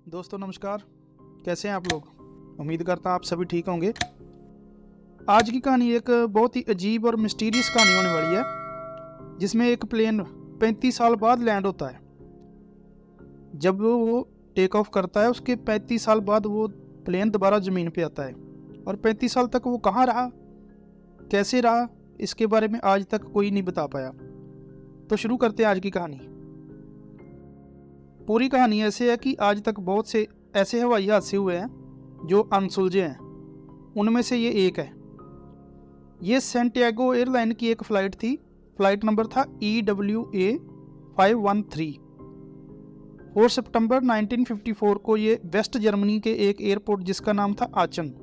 दोस्तों नमस्कार। कैसे हैं आप लोग? उम्मीद करता हूँ आप सभी ठीक होंगे। आज की कहानी एक बहुत ही अजीब और मिस्टीरियस कहानी होने वाली है, जिसमें एक प्लेन 35 साल बाद लैंड होता है। जब वो टेक ऑफ करता है उसके 35 साल बाद वो प्लेन दोबारा ज़मीन पे आता है, और 35 साल तक वो कहाँ रहा, कैसे रहा, इसके बारे में आज तक कोई नहीं बता पाया। तो शुरू करते हैं आज की कहानी। पूरी कहानी ऐसे है कि आज तक बहुत से ऐसे हवाई हादसे हुए हैं जो अनसुलझे हैं। उनमें से ये एक है। ये सैंटियागो एयरलाइन की एक फ़्लाइट थी। फ़्लाइट नंबर था EWA 513। 4 सितंबर 1954 को ये वेस्ट जर्मनी के एक एयरपोर्ट जिसका नाम था आचन,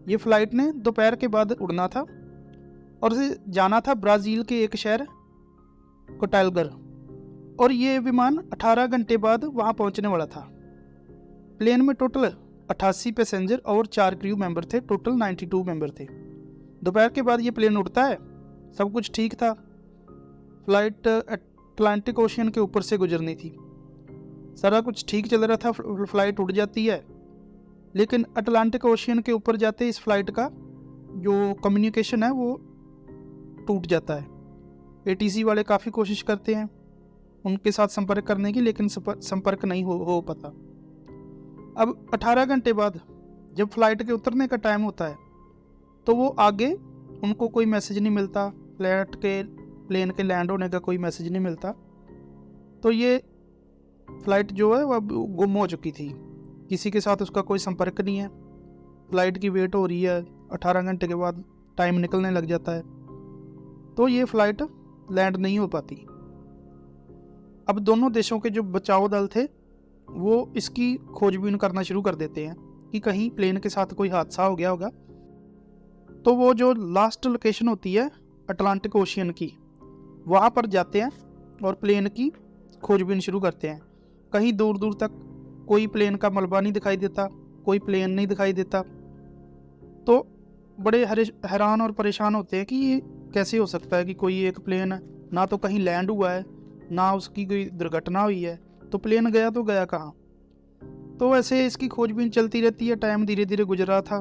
ये फ़्लाइट ने दोपहर के बाद उड़ना था और इसे जाना था ब्राज़ील के एक शहर कोटालगर, और ये विमान 18 घंटे बाद वहाँ पहुँचने वाला था। प्लेन में टोटल 88 पैसेंजर और 4 क्रू मेंबर थे। टोटल 92 मेंबर थे। दोपहर के बाद ये प्लेन उड़ता है, सब कुछ ठीक था। फ्लाइट अटलांटिक ओशियन के ऊपर से गुजरनी थी, सारा कुछ ठीक चल रहा था। फ्लाइट उड़ जाती है, लेकिन अटलांटिक ओशियन के ऊपर जाते इस फ्लाइट का जो कम्युनिकेशन है वो टूट जाता है। ATC वाले काफ़ी कोशिश करते हैं उनके साथ संपर्क करने की, लेकिन संपर्क नहीं हो पाता। अब 18 घंटे बाद जब फ्लाइट के उतरने का टाइम होता है तो वो आगे उनको कोई मैसेज नहीं मिलता, प्लेन के लैंड होने का कोई मैसेज नहीं मिलता। तो ये फ़्लाइट जो है वो अब गुम हो चुकी थी, किसी के साथ उसका कोई संपर्क नहीं है। फ़्लाइट की वेट हो रही है, 18 घंटे के बाद टाइम निकलने लग जाता है, तो ये फ़्लाइट लैंड नहीं हो पाती। अब दोनों देशों के जो बचाव दल थे वो इसकी खोजबीन करना शुरू कर देते हैं कि कहीं प्लेन के साथ कोई हादसा हो गया होगा। तो वो जो लास्ट लोकेशन होती है अटलांटिक ओशियन की, वहाँ पर जाते हैं और प्लेन की खोजबीन शुरू करते हैं। कहीं दूर दूर तक कोई प्लेन का मलबा नहीं दिखाई देता, कोई प्लेन नहीं दिखाई देता। तो बड़े हैरान और परेशान होते हैं कि ये कैसे हो सकता है कि कोई एक प्लेन ना तो कहीं लैंड हुआ है, ना उसकी कोई दुर्घटना हुई है, तो प्लेन गया तो गया कहाँ। तो ऐसे इसकी खोजबीन चलती रहती है। टाइम धीरे धीरे गुजर रहा था।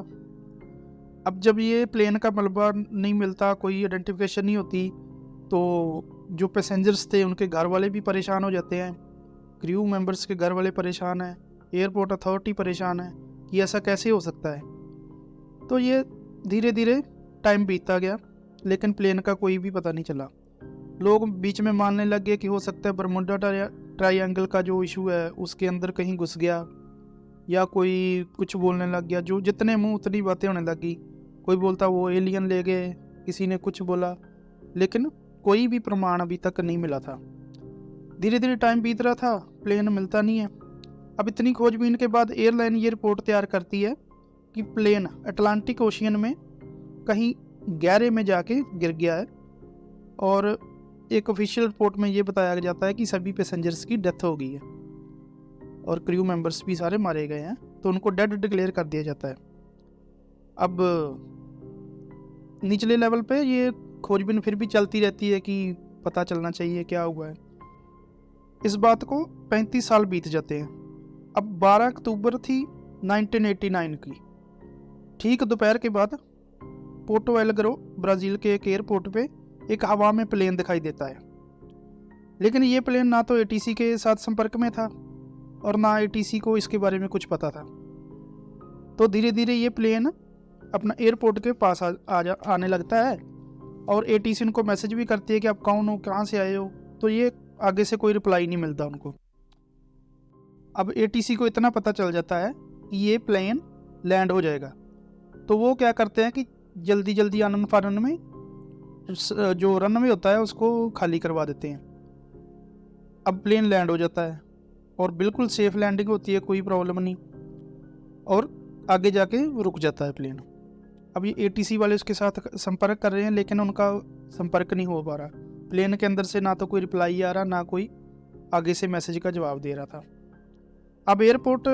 अब जब ये प्लेन का मलबा नहीं मिलता, कोई आइडेंटिफिकेशन नहीं होती, तो जो पैसेंजर्स थे उनके घर वाले भी परेशान हो जाते हैं, क्रू मेंबर्स के घर वाले परेशान हैं, एयरपोर्ट अथॉरिटी परेशान है कि ऐसा कैसे हो सकता है। तो ये धीरे धीरे टाइम बीतता गया, लेकिन प्लेन का कोई भी पता नहीं चला। लोग बीच में मानने लग गए कि हो सकता है बरमुडा ट्रायंगल का जो इशू है उसके अंदर कहीं घुस गया, या कोई कुछ बोलने लग गया। जो जितने मुंह उतनी बातें होने लगी। कोई बोलता वो एलियन ले गए, किसी ने कुछ बोला, लेकिन कोई भी प्रमाण अभी तक नहीं मिला था। धीरे धीरे टाइम बीत रहा था, प्लेन मिलता नहीं है। अब इतनी खोजबीन के बाद एयरलाइन ये रिपोर्ट तैयार करती है कि प्लेन अटलांटिक ओशियन में कहीं गहरे में जाके गिर गया है, और एक ऑफिशियल रिपोर्ट में ये बताया जाता है कि सभी पैसेंजर्स की डेथ हो गई है और क्रू मेंबर्स भी सारे मारे गए हैं, तो उनको डेड डिक्लेयर कर दिया जाता है। अब निचले लेवल पे ये खोजबीन फिर भी चलती रहती है कि पता चलना चाहिए क्या हुआ है। इस बात को 35 साल बीत जाते हैं। अब 12 अक्टूबर थी 1989 की। ठीक दोपहर के बाद पोर्टो एलेग्रे ब्राज़ील के एक एयरपोर्ट पे एक हवा में प्लेन दिखाई देता है, लेकिन ये प्लेन ना तो ATC के साथ संपर्क में था और ना ATC को इसके बारे में कुछ पता था। तो धीरे धीरे ये प्लेन अपना एयरपोर्ट के पास आने लगता है, और ATC उनको मैसेज भी करती है कि आप कौन हो, कहाँ से आए हो। तो ये आगे से कोई रिप्लाई नहीं मिलता उनको। अब ATC को इतना पता चल जाता है कि ये प्लेन लैंड हो जाएगा, तो वो क्या करते हैं कि जल्दी जल्दी आनन फानन में जो रनवे होता है उसको खाली करवा देते हैं। अब प्लेन लैंड हो जाता है और बिल्कुल सेफ लैंडिंग होती है, कोई प्रॉब्लम नहीं, और आगे जाके रुक जाता है प्लेन। अब ये ATC वाले उसके साथ संपर्क कर रहे हैं, लेकिन उनका संपर्क नहीं हो पा रहा। प्लेन के अंदर से ना तो कोई रिप्लाई आ रहा, ना कोई आगे से मैसेज का जवाब दे रहा था। अब एयरपोर्ट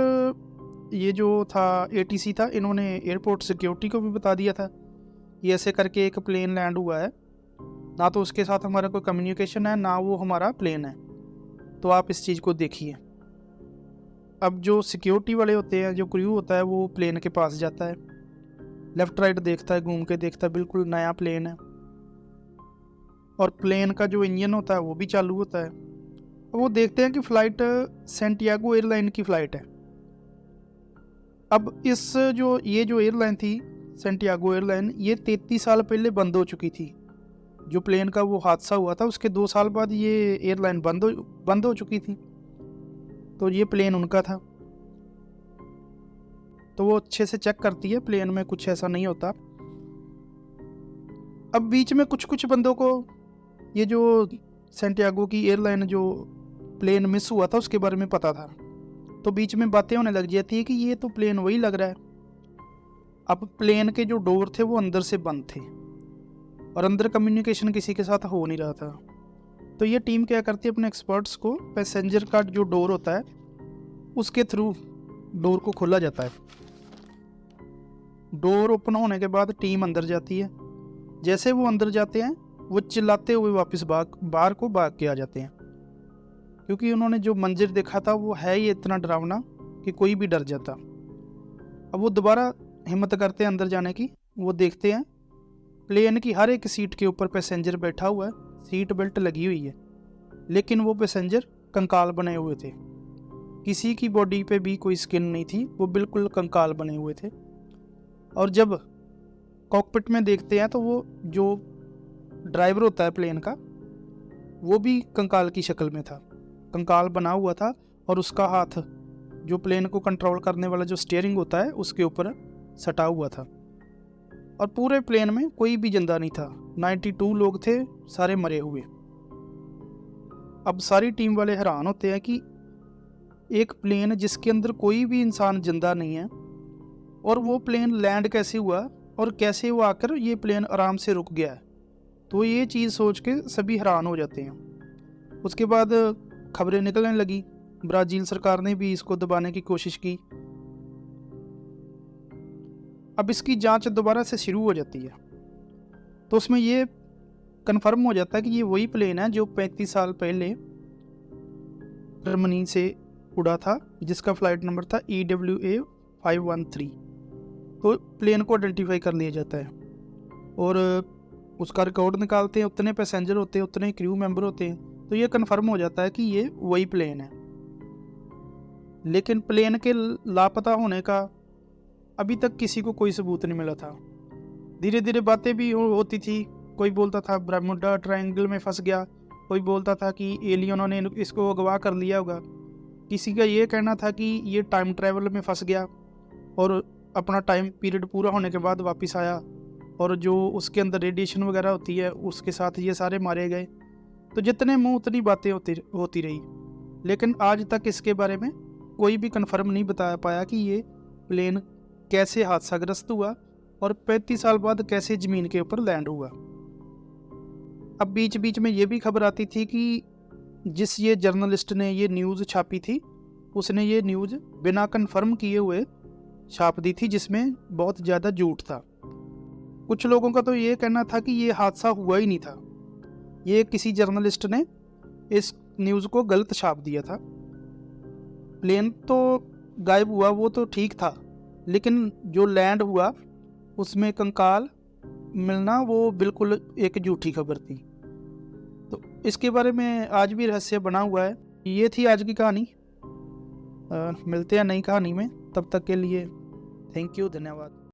ये जो था ATC था, इन्होंने एयरपोर्ट सिक्योरिटी को भी बता दिया था कि ऐसे करके एक प्लेन लैंड हुआ है, ना तो उसके साथ हमारा कोई कम्युनिकेशन है, ना वो हमारा प्लेन है, तो आप इस चीज़ को देखिए। अब जो सिक्योरिटी वाले होते हैं, जो क्रू होता है, वो प्लेन के पास जाता है, लेफ़्ट राइट देखता है, घूम के देखता है, बिल्कुल नया प्लेन है, और प्लेन का जो इंजन होता है वो भी चालू होता है। वो देखते हैं कि फ़्लाइट सैंटियागो एयरलाइन की फ़्लाइट है। अब ये जो एयरलाइन थी सैंटियागो एयरलाइन, ये 33 साल पहले बंद हो चुकी थी। जो प्लेन का वो हादसा हुआ था उसके 2 साल बाद ये एयरलाइन बंद हो चुकी थी, तो ये प्लेन उनका था। तो वो अच्छे से चेक करती है, प्लेन में कुछ ऐसा नहीं होता। अब बीच में कुछ बंदों को ये जो सैंटियागो की एयरलाइन जो प्लेन मिस हुआ था उसके बारे में पता था, तो बीच में बातें होने लग जाती है कि ये तो प्लेन वही लग रहा है। अब प्लेन के जो डोर थे वो अंदर से बंद थे और अंदर कम्युनिकेशन किसी के साथ हो नहीं रहा था। तो ये टीम क्या करती है, अपने एक्सपर्ट्स को पैसेंजर का जो डोर होता है उसके थ्रू डोर को खोला जाता है। डोर ओपन होने के बाद टीम अंदर जाती है। जैसे वो अंदर जाते हैं वो चिल्लाते हुए वापस बाहर को भाग के आ जाते हैं, क्योंकि उन्होंने जो मंजर देखा था वो है ही इतना डरावना कि कोई भी डर जाता। अब वो दोबारा हिम्मत करते हैं अंदर जाने की। वो देखते हैं प्लेन की हर एक सीट के ऊपर पैसेंजर बैठा हुआ है, सीट बेल्ट लगी हुई है, लेकिन वो पैसेंजर कंकाल बने हुए थे। किसी की बॉडी पे भी कोई स्किन नहीं थी, वो बिल्कुल कंकाल बने हुए थे। और जब कॉकपिट में देखते हैं तो वो जो ड्राइवर होता है प्लेन का, वो भी कंकाल की शक्ल में था, कंकाल बना हुआ था, और उसका हाथ जो प्लेन को कंट्रोल करने वाला जो स्टीयरिंग होता है उसके ऊपर सटा हुआ था। और पूरे प्लेन में कोई भी जिंदा नहीं था, 92 लोग थे, सारे मरे हुए। अब सारी टीम वाले हैरान होते हैं कि एक प्लेन जिसके अंदर कोई भी इंसान जिंदा नहीं है, और वो प्लेन लैंड कैसे हुआ और कैसे वो आकर ये प्लेन आराम से रुक गया है। तो ये चीज़ सोच के सभी हैरान हो जाते हैं। उसके बाद खबरें निकलने लगी, ब्राज़ील सरकार ने भी इसको दबाने की कोशिश की। अब इसकी जांच दोबारा से शुरू हो जाती है, तो उसमें ये कंफर्म हो जाता है कि ये वही प्लेन है जो 35 साल पहले जर्मनी से उड़ा था, जिसका फ़्लाइट नंबर था EWA 513। तो प्लेन को आइडेंटिफाई कर लिया जाता है और उसका रिकॉर्ड निकालते हैं। उतने पैसेंजर होते हैं, उतने क्रू मेंबर होते हैं, तो ये कंफर्म हो जाता है कि ये वही प्लेन है। लेकिन प्लेन के लापता होने का अभी तक किसी को कोई सबूत नहीं मिला था। धीरे धीरे बातें भी होती थी, कोई बोलता था बर्मुडा ट्रायंगल में फंस गया, कोई बोलता था कि एलियनों ने इसको अगवा कर लिया होगा, किसी का ये कहना था कि ये टाइम ट्रैवल में फंस गया और अपना टाइम पीरियड पूरा होने के बाद वापस आया, और जो उसके अंदर रेडिएशन वगैरह होती है उसके साथ ये सारे मारे गए। तो जितने मुंह उतनी बातें होती रही, लेकिन आज तक इसके बारे में कोई भी कंफर्म नहीं बता पाया कि ये प्लेन कैसे हादसाग्रस्त हुआ और 35 साल बाद कैसे ज़मीन के ऊपर लैंड हुआ। अब बीच बीच में ये भी खबर आती थी कि जिस ये जर्नलिस्ट ने ये न्यूज़ छापी थी, उसने ये न्यूज़ बिना कंफर्म किए हुए छाप दी थी, जिसमें बहुत ज़्यादा झूठ था। कुछ लोगों का तो ये कहना था कि ये हादसा हुआ ही नहीं था, ये किसी जर्नलिस्ट ने इस न्यूज़ को गलत छाप दिया था। प्लेन तो गायब हुआ वो तो ठीक था, लेकिन जो लैंड हुआ उसमें कंकाल मिलना वो बिल्कुल एक झूठी खबर थी। तो इसके बारे में आज भी रहस्य बना हुआ है। ये थी आज की कहानी। मिलते हैं नई कहानी में, तब तक के लिए थैंक यू, धन्यवाद।